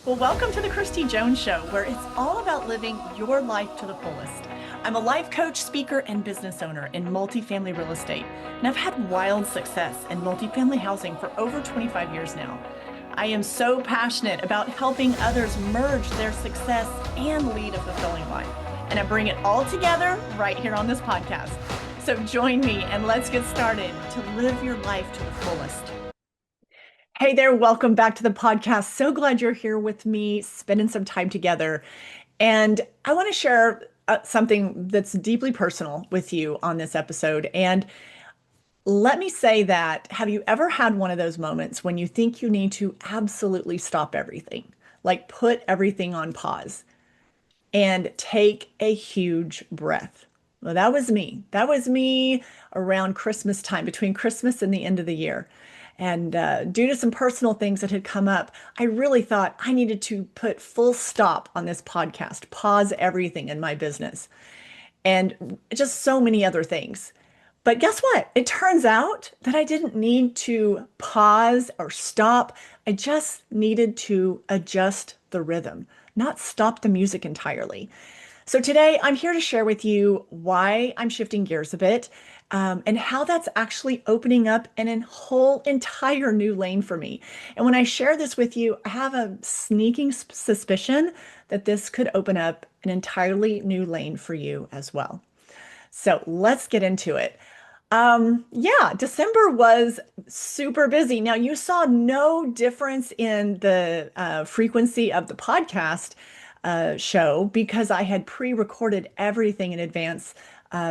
Well, welcome to the Kristi Jones Show, where it's all about living your life to the fullest. I'm a life coach, speaker, and business owner in multifamily real estate, and I've had wild success in multifamily housing for over 25 years now. I am so passionate about helping others merge their success and lead a fulfilling life, and I bring it all together right here on this podcast. So join me and let's get started to live your life to the fullest. Hey there, welcome back to the podcast. So glad you're here with me, spending some time together. And I want to share something that's deeply personal with you on this episode. And let me say that, have you ever had one of those moments when you think you need to absolutely stop everything, like put everything on pause and take a huge breath? Well, that was me. That was me around Christmas time, between Christmas and the end of the year. And due to some personal things that had come up, I really thought I needed to put full stop on this podcast, pause everything in my business, and just so many other things. But guess what? It turns out that I didn't need to pause or stop. I just needed to adjust the rhythm, not stop the music entirely. So today I'm here to share with you why I'm shifting gears a bit, and how that's actually opening up a whole entire new lane for me. And when I share this with you, I have a sneaking suspicion that this could open up an entirely new lane for you as well. So let's get into it. Yeah, December was super busy. Now, you saw no difference in the frequency of the podcast show because I had pre-recorded everything in advance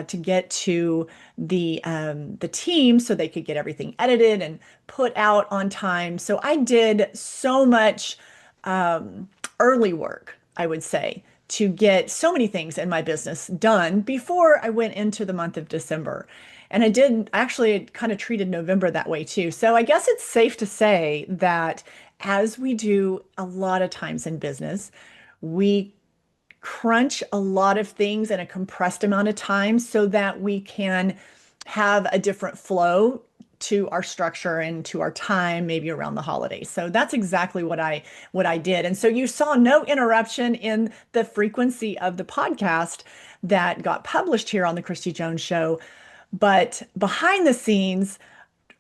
to get to the team so they could get everything edited and put out on time. So I did so much early work, I would say, to get so many things in my business done before I went into the month of December. And I did actually kind of treated November that way too. So I guess it's safe to say that as we do a lot of times in business, we crunch a lot of things in a compressed amount of time so that we can have a different flow to our structure and to our time, maybe around the holidays. So that's exactly what I did. And so you saw no interruption in the frequency of the podcast that got published here on the Kristi Jones Show. But behind the scenes,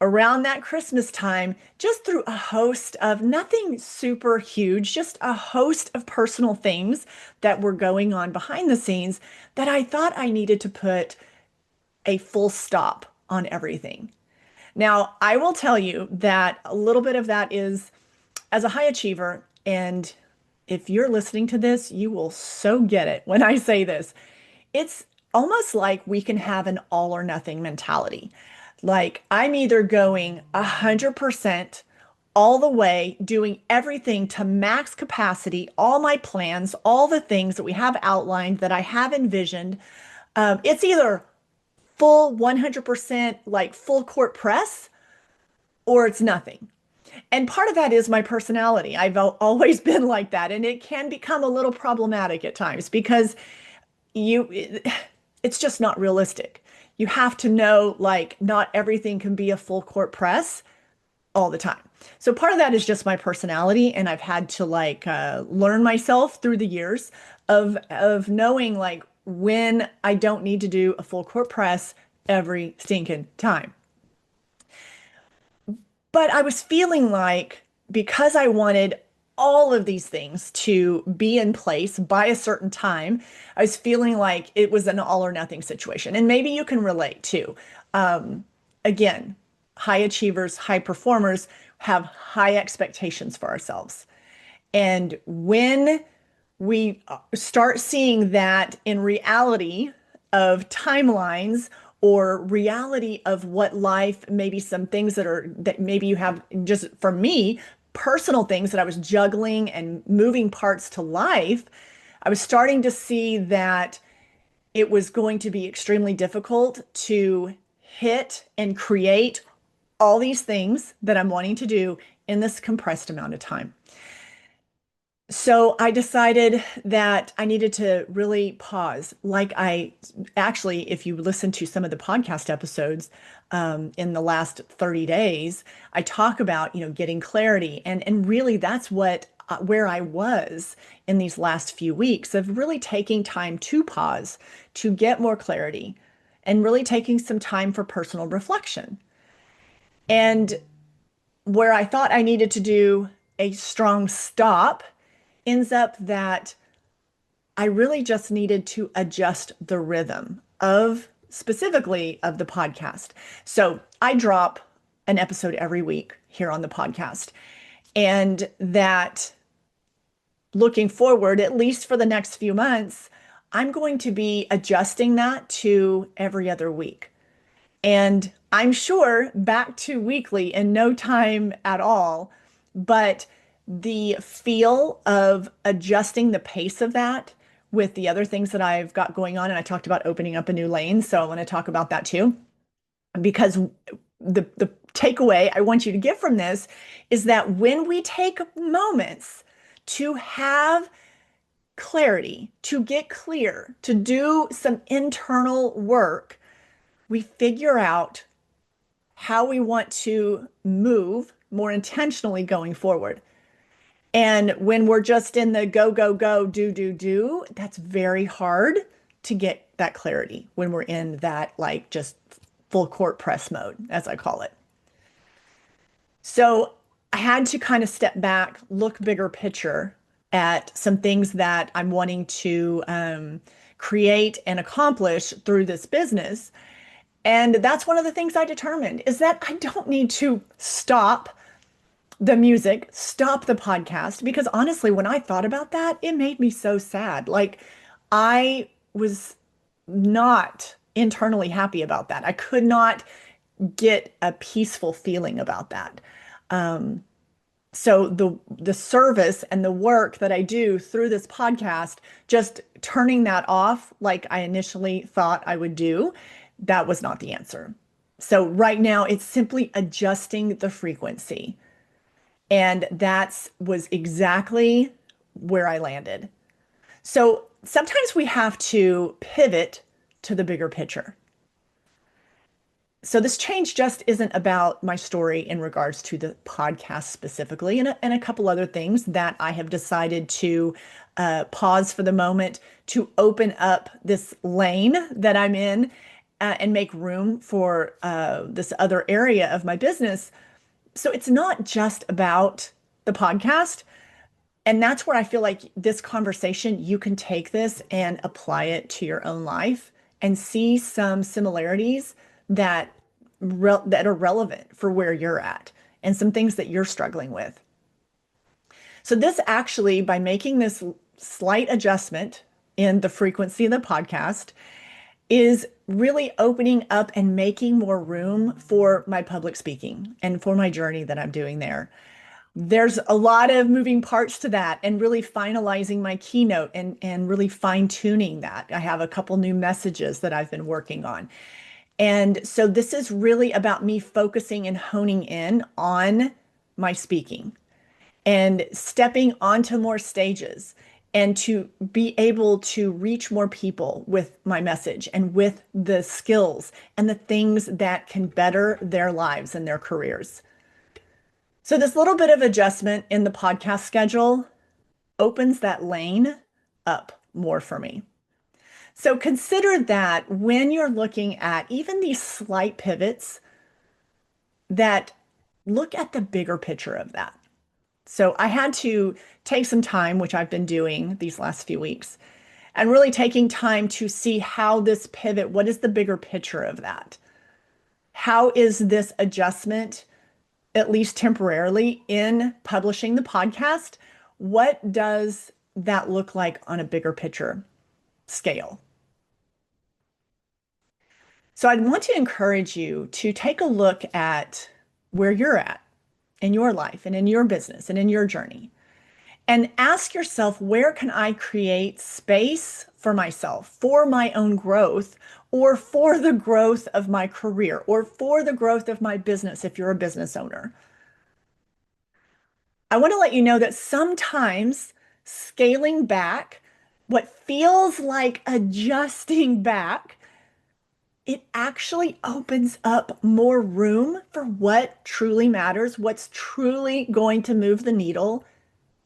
around that Christmas time, just through a host of nothing super huge, just a host of personal things that were going on behind the scenes, that I thought I needed to put a full stop on everything. Now, I will tell you that a little bit of that is as a high achiever, and if you're listening to this, you will so get it when I say this. It's almost like we can have an all or nothing mentality. Like I'm either going 100% all the way, doing everything to max capacity, all my plans, all the things that we have outlined, that I have envisioned. It's either full 100%, like full court press, or it's nothing. And part of that is my personality. I've always been like that. And it can become a little problematic at times because it's just not realistic. You have to know, like, not everything can be a full court press all the time. So part of that is just my personality, and I've had to learn myself through the years of knowing like when I don't need to do a full court press every stinking time. But I was feeling like, because I wanted all of these things to be in place by a certain time, I was feeling like it was an all or nothing situation. And maybe you can relate too. Again, high achievers, high performers have high expectations for ourselves. And when we start seeing that in reality of timelines, or reality of what life, maybe some things that maybe you have, just for me, personal things that I was juggling and moving parts to life, I was starting to see that it was going to be extremely difficult to hit and create all these things that I'm wanting to do in this compressed amount of time. So I decided that I needed to really pause. Like, I actually, if you listen to some of the podcast episodes in the last 30 days, I talk about, getting clarity. And really, that's what where I was in these last few weeks of really taking time to pause, to get more clarity, and really taking some time for personal reflection. And where I thought I needed to do a strong stop ends up that I really just needed to adjust the rhythm of specifically of the podcast. So I drop an episode every week here on the podcast. And that looking forward, at least for the next few months, I'm going to be adjusting that to every other week. And I'm sure back to weekly in no time at all. But the feel of adjusting the pace of that with the other things that I've got going on, and I talked about opening up a new lane, so I want to talk about that too. Because the takeaway I want you to get from this is that when we take moments to have clarity, to get clear, to do some internal work, we figure out how we want to move more intentionally going forward. And when we're just in the go, go, go, do, that's very hard to get that clarity when we're in that like just full court press mode, as I call it. So I had to kind of step back, look bigger picture at some things that I'm wanting to create and accomplish through this business. And that's one of the things I determined is that I don't need to stop the music, stop the podcast, because honestly, when I thought about that, it made me so sad. Like I was not internally happy about that. I could not get a peaceful feeling about that. So the service and the work that I do through this podcast, just turning that off like I initially thought I would do, that was not the answer. So right now it's simply adjusting the frequency. And that was exactly where I landed. So sometimes we have to pivot to the bigger picture. So this change just isn't about my story in regards to the podcast specifically, and a couple other things that I have decided to pause for the moment to open up this lane that I'm in and make room for this other area of my business. So it's not just about the podcast. And that's where I feel like this conversation, you can take this and apply it to your own life and see some similarities that that are relevant for where you're at and some things that you're struggling with. So this actually, by making this slight adjustment in the frequency of the podcast, is really opening up and making more room for my public speaking and for my journey that I'm doing there. There's a lot of moving parts to that and really finalizing my keynote and really fine tuning that. I have a couple new messages that I've been working on. And so this is really about me focusing and honing in on my speaking and stepping onto more stages and to be able to reach more people with my message and with the skills and the things that can better their lives and their careers. So this little bit of adjustment in the podcast schedule opens that lane up more for me. So consider that when you're looking at even these slight pivots, that look at the bigger picture of that. So I had to take some time, which I've been doing these last few weeks, and really taking time to see how this pivot, what is the bigger picture of that? How is this adjustment, at least temporarily, in publishing the podcast? What does that look like on a bigger picture scale? So I'd want to encourage you to take a look at where you're at in your life and in your business and in your journey. And ask yourself, where can I create space for myself, for my own growth, or for the growth of my career, or for the growth of my business if you're a business owner? I want to let you know that sometimes scaling back, what feels like adjusting back, it actually opens up more room for what truly matters, what's truly going to move the needle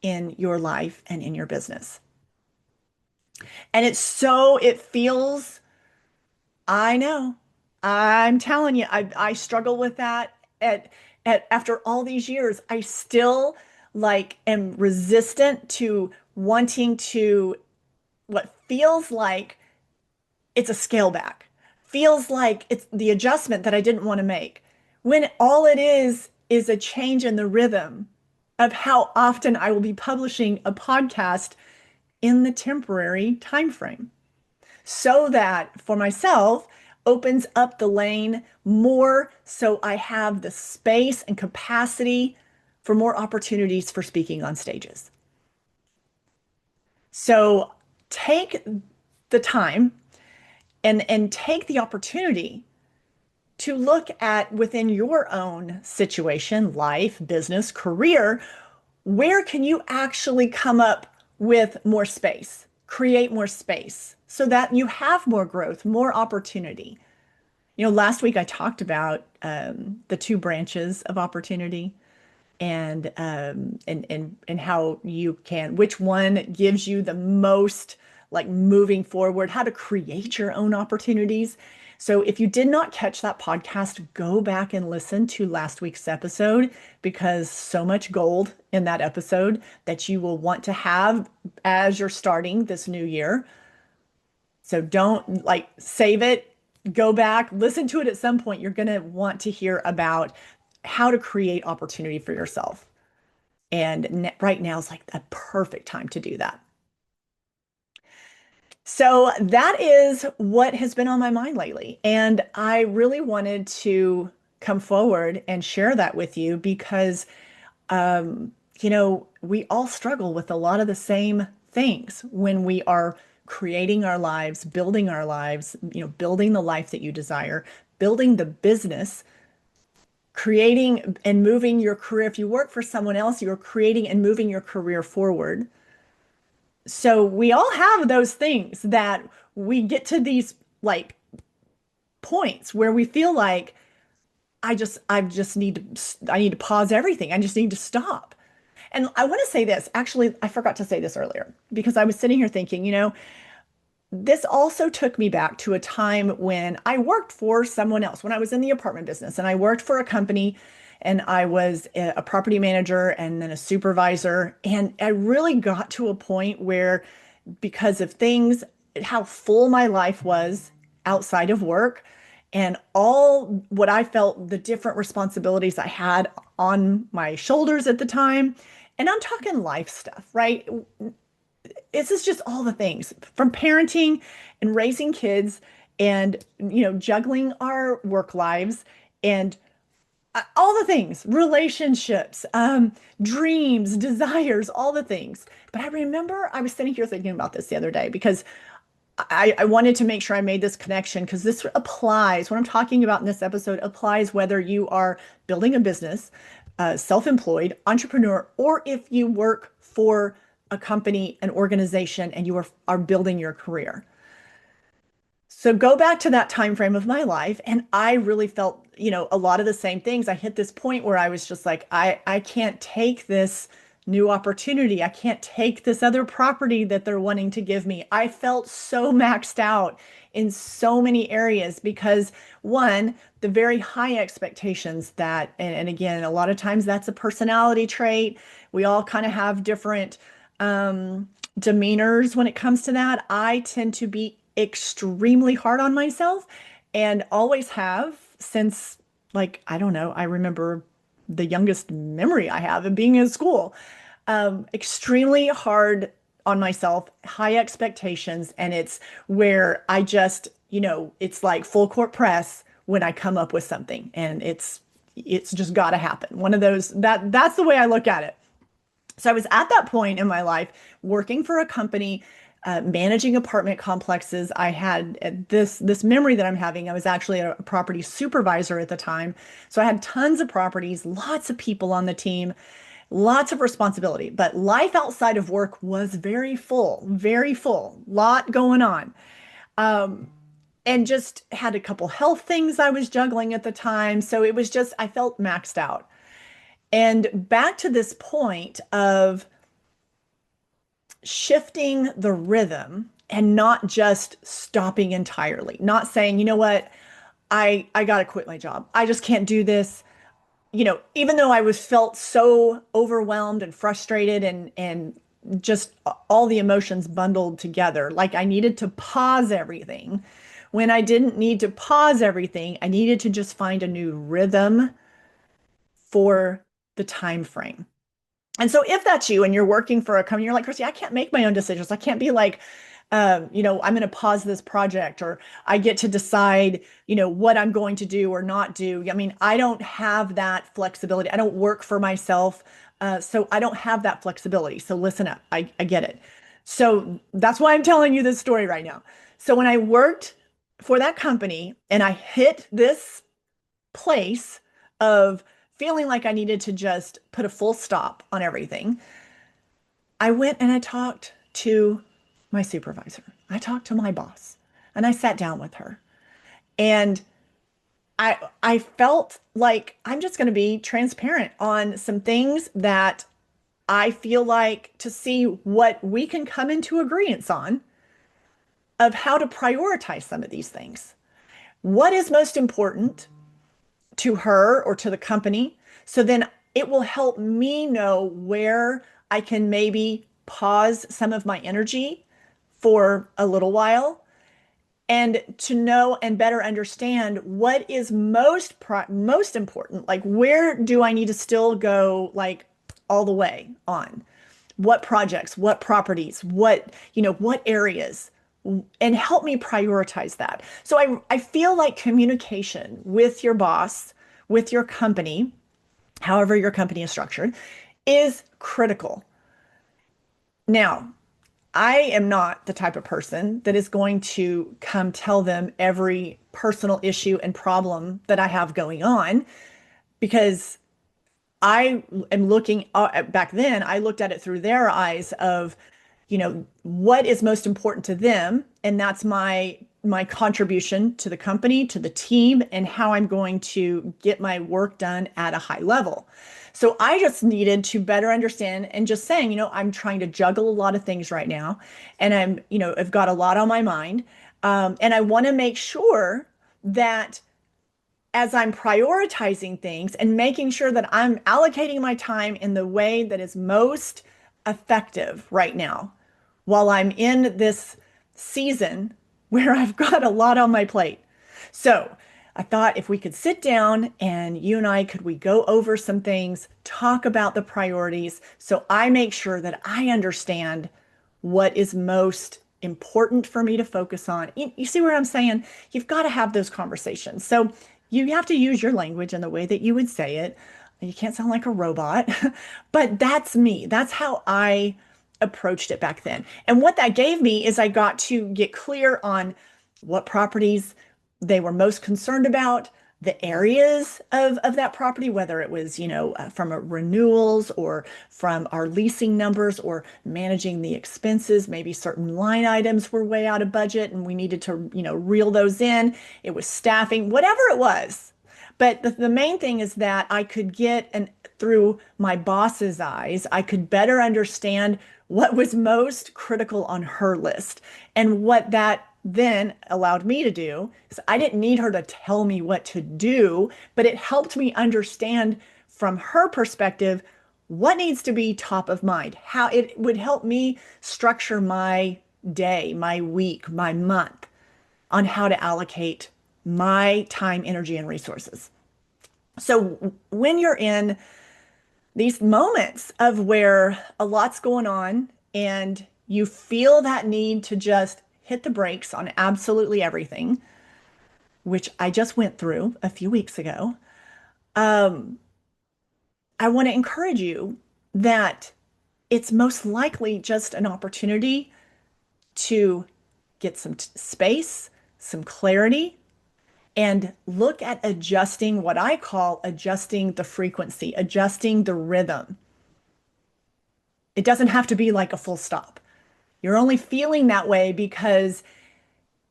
in your life and in your business. And it feels, I know, I'm telling you, I struggle with that after all these years. I still am resistant to wanting to what feels like it's a scale back. Feels like it's the adjustment that I didn't want to make. When all it is a change in the rhythm of how often I will be publishing a podcast in the temporary time frame. So that for myself opens up the lane more so I have the space and capacity for more opportunities for speaking on stages. So take the time and take the opportunity to look at within your own situation, life, business, career, where can you actually come up with more space, create more space so that you have more growth, more opportunity. Last week I talked about the two branches of opportunity and how you can, which one gives you the most moving forward, how to create your own opportunities. So if you did not catch that podcast, go back and listen to last week's episode because so much gold in that episode that you will want to have as you're starting this new year. So don't save it, go back, listen to it at some point. You're going to want to hear about how to create opportunity for yourself. And right now is like a perfect time to do that. So that is what has been on my mind lately. And I really wanted to come forward and share that with you because, we all struggle with a lot of the same things when we are creating our lives, building the life that you desire, building the business, creating and moving your career. If you work for someone else, you're creating and moving your career forward. So we all have those things that we get to these points where we feel like I need to pause everything. I just need to stop. And I want to say this, actually, I forgot to say this earlier because I was sitting here thinking, this also took me back to a time when I worked for someone else, when I was in the apartment business and I worked for a company and I was a property manager and then a supervisor. And I really got to a point where, because of things, how full my life was outside of work and all what I felt the different responsibilities I had on my shoulders at the time. And I'm talking life stuff, right? This is just all the things from parenting and raising kids and juggling our work lives and all the things, relationships, dreams, desires, all the things. But I remember I was sitting here thinking about this the other day because I wanted to make sure I made this connection because this applies, what I'm talking about in this episode applies whether you are building a business, self-employed, entrepreneur, or if you work for a company, an organization, and you are building your career. So go back to that time frame of my life, and I really felt, a lot of the same things. I hit this point where I was just like, I can't take this new opportunity. I can't take this other property that they're wanting to give me. I felt so maxed out in so many areas because one, the very high expectations that, and again, a lot of times that's a personality trait. We all kind of have different demeanors when it comes to that. I tend to be extremely hard on myself and always have since, I don't know, I remember the youngest memory I have of being in school. Extremely hard on myself, high expectations, and it's where I just, it's like full court press when I come up with something, and it's just got to happen. One of those that's the way I look at it. So I was at that point in my life working for a company, managing apartment complexes. I had this memory that I'm having. I was actually a property supervisor at the time. So I had tons of properties, lots of people on the team, lots of responsibility. But life outside of work was very full, lot going on. And just had a couple health things I was juggling at the time. So it was just, I felt maxed out. And back to this point of shifting the rhythm and not just stopping entirely, not saying, you know what, I got to quit my job. I just can't do this. Even though I was felt so overwhelmed and frustrated and just all the emotions bundled together, like I needed to pause everything. When I didn't need to pause everything, I needed to just find a new rhythm for the time frame. And so if that's you and you're working for a company, you're like, Kristi, I can't make my own decisions. I can't be like, I'm going to pause this project, or I get to decide, what I'm going to do or not do. I mean, I don't have that flexibility. I don't work for myself. So I don't have that flexibility. So listen up. I get it. So that's why I'm telling you this story right now. So when I worked for that company and I hit this place of feeling like I needed to just put a full stop on everything, I went and I talked to my supervisor. I talked to my boss and I sat down with her. And I felt like I'm just going to be transparent on some things that I feel like to see what we can come into agreement on of how to prioritize some of these things. What is most important to her or to the company? So then it will help me know where I can maybe pause some of my energy for a little while, and to know and better understand what is most important. Like, where do I need to still go, like, all the way on? What projects, what properties, what areas, and help me prioritize that. So I feel like communication with your boss, with your company, however your company is structured, is critical. Now, I am not the type of person that is going to come tell them every personal issue and problem that I have going on, because I am looking back then, I looked at it through their eyes of, what is most important to them. And that's my contribution to the company, to the team, and how I'm going to get my work done at a high level. So I just needed to better understand, and just saying, I'm trying to juggle a lot of things right now. And I've got a lot on my mind. And I want to make sure that as I'm prioritizing things and making sure that I'm allocating my time in the way that is most effective right now, while I'm in this season where I've got a lot on my plate. So I thought if we could sit down and you and I, could we go over some things, talk about the priorities, so I make sure that I understand what is most important for me to focus on. You see where I'm saying? You've got to have those conversations. So you have to use your language in the way that you would say it. You can't sound like a robot, but that's me. That's how I approached it back then. And what that gave me is I got to get clear on what properties they were most concerned about, the areas of that property, whether it was, from renewals or from our leasing numbers or managing the expenses. Maybe certain line items were way out of budget and we needed to, reel those in. It was staffing, whatever it was. But the main thing is that I could get, and through my boss's eyes, I could better understand what was most critical on her list. And what that then allowed me to do is, I didn't need her to tell me what to do, but it helped me understand from her perspective what needs to be top of mind, how it would help me structure my day, my week, my month, on how to allocate my time, energy, and resources. So when you're in these moments of where a lot's going on and you feel that need to just hit the brakes on absolutely everything, which I just went through a few weeks ago, I want to encourage you that it's most likely just an opportunity to get some space, some clarity, and look at adjusting, what I call adjusting the frequency, adjusting the rhythm. It doesn't have to be like a full stop. You're only feeling that way because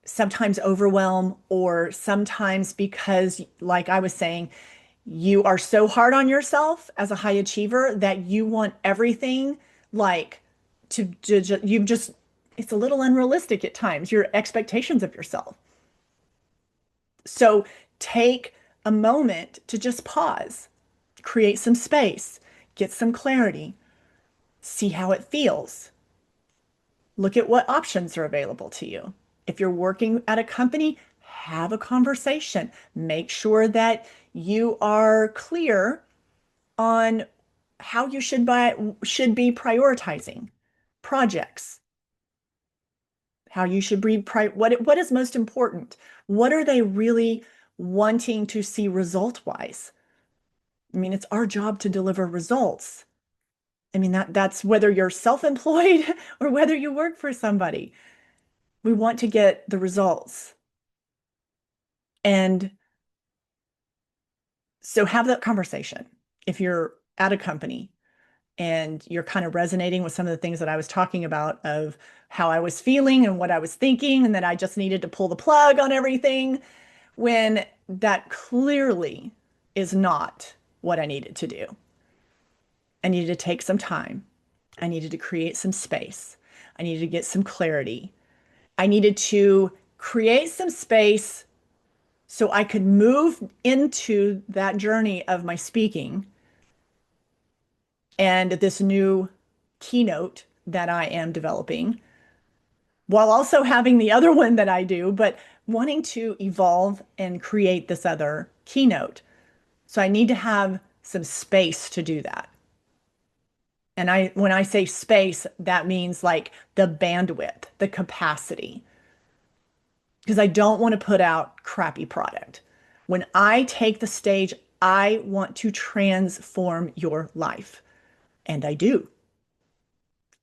sometimes overwhelm, or sometimes because, like I was saying, you are so hard on yourself as a high achiever that you want everything like you've just, it's a little unrealistic at times, your expectations of yourself. So take a moment to just pause, create some space, get some clarity, see how it feels. Look at what options are available to you. If you're working at a company, have a conversation. Make sure that you are clear on how you should be prioritizing projects, how you should be what is most important? What are they really wanting to see result-wise? I mean, it's our job to deliver results. I mean, that's whether you're self-employed or whether you work for somebody. We want to get the results. And so have that conversation. If you're at a company and you're kind of resonating with some of the things that I was talking about of how I was feeling and what I was thinking, and that I just needed to pull the plug on everything, when that clearly is not what I needed to do. I needed to take some time. I needed to create some space. I needed to get some clarity. I needed to create some space so I could move into that journey of my speaking and this new keynote that I am developing, while also having the other one that I do, but wanting to evolve and create this other keynote. So I need to have some space to do that. And when I say space, that means like the bandwidth, the capacity, because I don't want to put out crappy product. When I take the stage, I want to transform your life. And I do.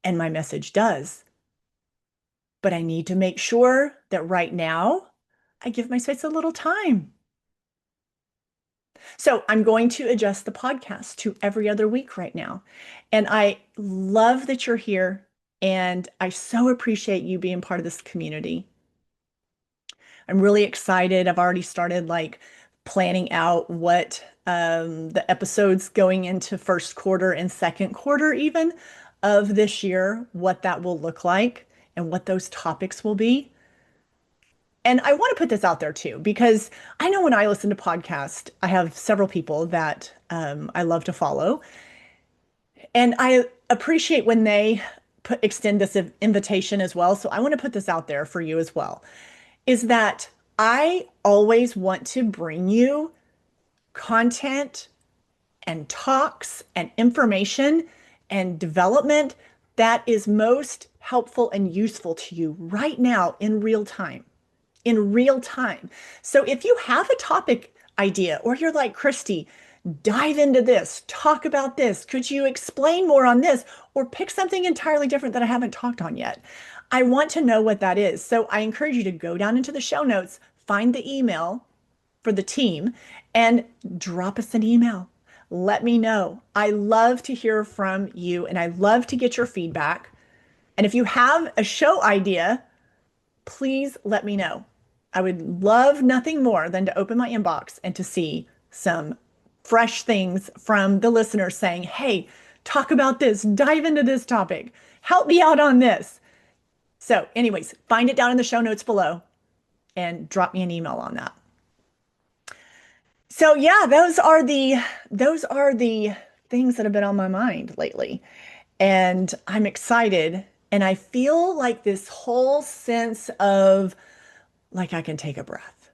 And my message does. But I need to make sure that right now I give my space a little time. So I'm going to adjust the podcast to every other week right now. And I love that you're here. And I so appreciate you being part of this community. I'm really excited. I've already started like planning out what the episodes going into first quarter and second quarter even of this year, what that will look like and what those topics will be. And I want to put this out there too, because I know when I listen to podcasts, I have several people that I love to follow. And I appreciate when they extend this invitation as well. So I want to put this out there for you as well, is that I always want to bring you content and talks and information and development that is most helpful and useful to you right now in real time. In real time. So if you have a topic idea or you're like, Kristi, dive into this, talk about this, could you explain more on this, or pick something entirely different that I haven't talked on yet? I want to know what that is. So I encourage you to go down into the show notes, find the email for the team, and drop us an email. Let me know. I love to hear from you and I love to get your feedback. And if you have a show idea, please let me know. I would love nothing more than to open my inbox and to see some fresh things from the listeners saying, hey, talk about this, dive into this topic, help me out on this. So anyways, find it down in the show notes below and drop me an email on that. So yeah, those are the things that have been on my mind lately. And I'm excited. And I feel like this whole sense of like I can take a breath,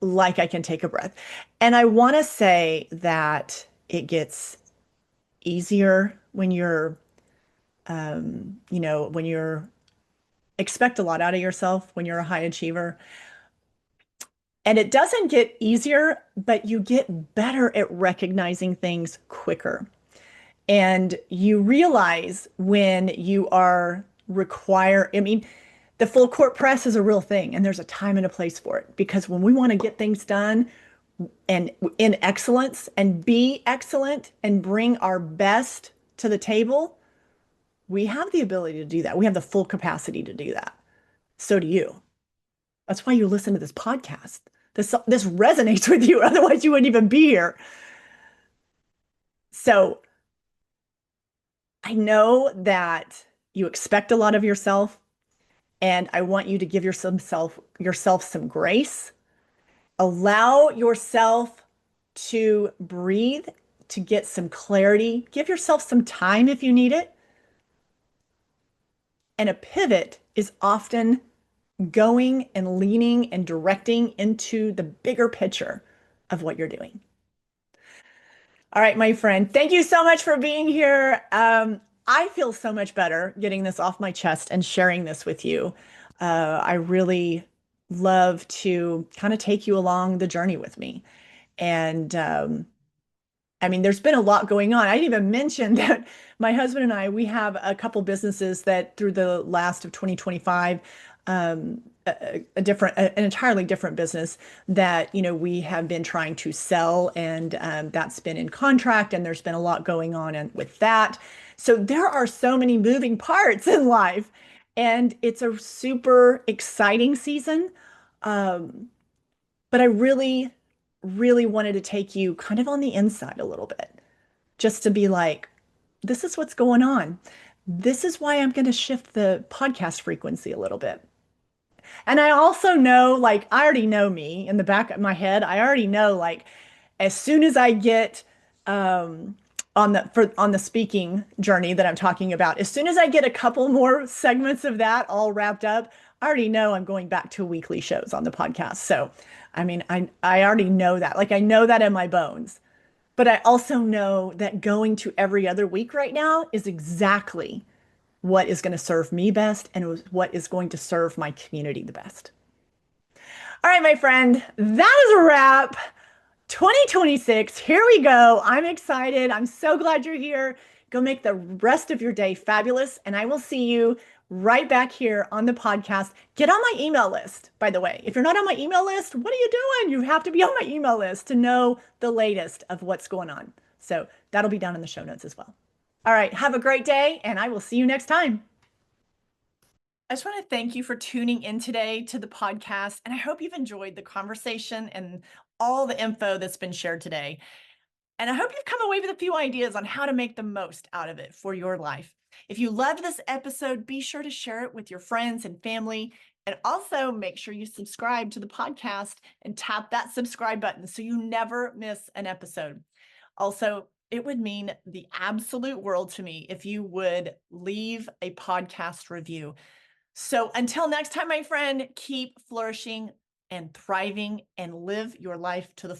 like I can take a breath. And I want to say that it gets easier when you're, when you're expect a lot out of yourself, when you're a high achiever. And it doesn't get easier, but you get better at recognizing things quicker. And you realize when you are I mean, the full court press is a real thing, and there's a time and a place for it. Because when we want to get things done and in excellence and be excellent and bring our best to the table, we have the ability to do that. We have the full capacity to do that. So do you. That's why you listen to this podcast. This resonates with you. Otherwise, you wouldn't even be here. So I know that You expect a lot of yourself, and I want you to give yourself some grace. Allow yourself to breathe, to get some clarity. Give yourself some time if you need it. And a pivot is often going and leaning and directing into the bigger picture of what you're doing. All right, my friend, thank you so much for being here. I feel so much better getting this off my chest and sharing this with you. I really love to kind of take you along the journey with me. And I mean, there's been a lot going on. I didn't even mention that my husband and I, we have a couple businesses that through the last of 2025, an entirely different business that, we have been trying to sell, and that's been in contract, and there's been a lot going on with that. So there are so many moving parts in life, and it's a super exciting season. Um, but I really, really wanted to take you kind of on the inside a little bit, just to be like, this is what's going on. This is why I'm going to shift the podcast frequency a little bit. And I also know, like, I already know me in the back of my head. I already know, like, as soon as I get um, on the speaking journey that I'm talking about, as soon as I get a couple more segments of that all wrapped up, I already know I'm going back to weekly shows on the podcast. So, I mean, I already know that. Like, I know that in my bones. But I also know that going to every other week right now is exactly what is going to serve me best and what is going to serve my community the best. All right, my friend, that is a wrap. 2026, here we go. I'm excited. I'm so glad you're here. Go make the rest of your day fabulous, and I will see you right back here on the podcast. Get on my email list, by the way. If you're not on my email list, what are you doing? You have to be on my email list to know the latest of what's going on. So that'll be down in the show notes as well. All right, have a great day, and I will see you next time. I just want to thank you for tuning in today to the podcast, and I hope you've enjoyed the conversation and all the info that's been shared today. And I hope you've come away with a few ideas on how to make the most out of it for your life. If you loved this episode, be sure to share it with your friends and family. And also make sure you subscribe to the podcast and tap that subscribe button so you never miss an episode. Also, it would mean the absolute world to me if you would leave a podcast review. So until next time, my friend, keep flourishing and thriving and live your life to the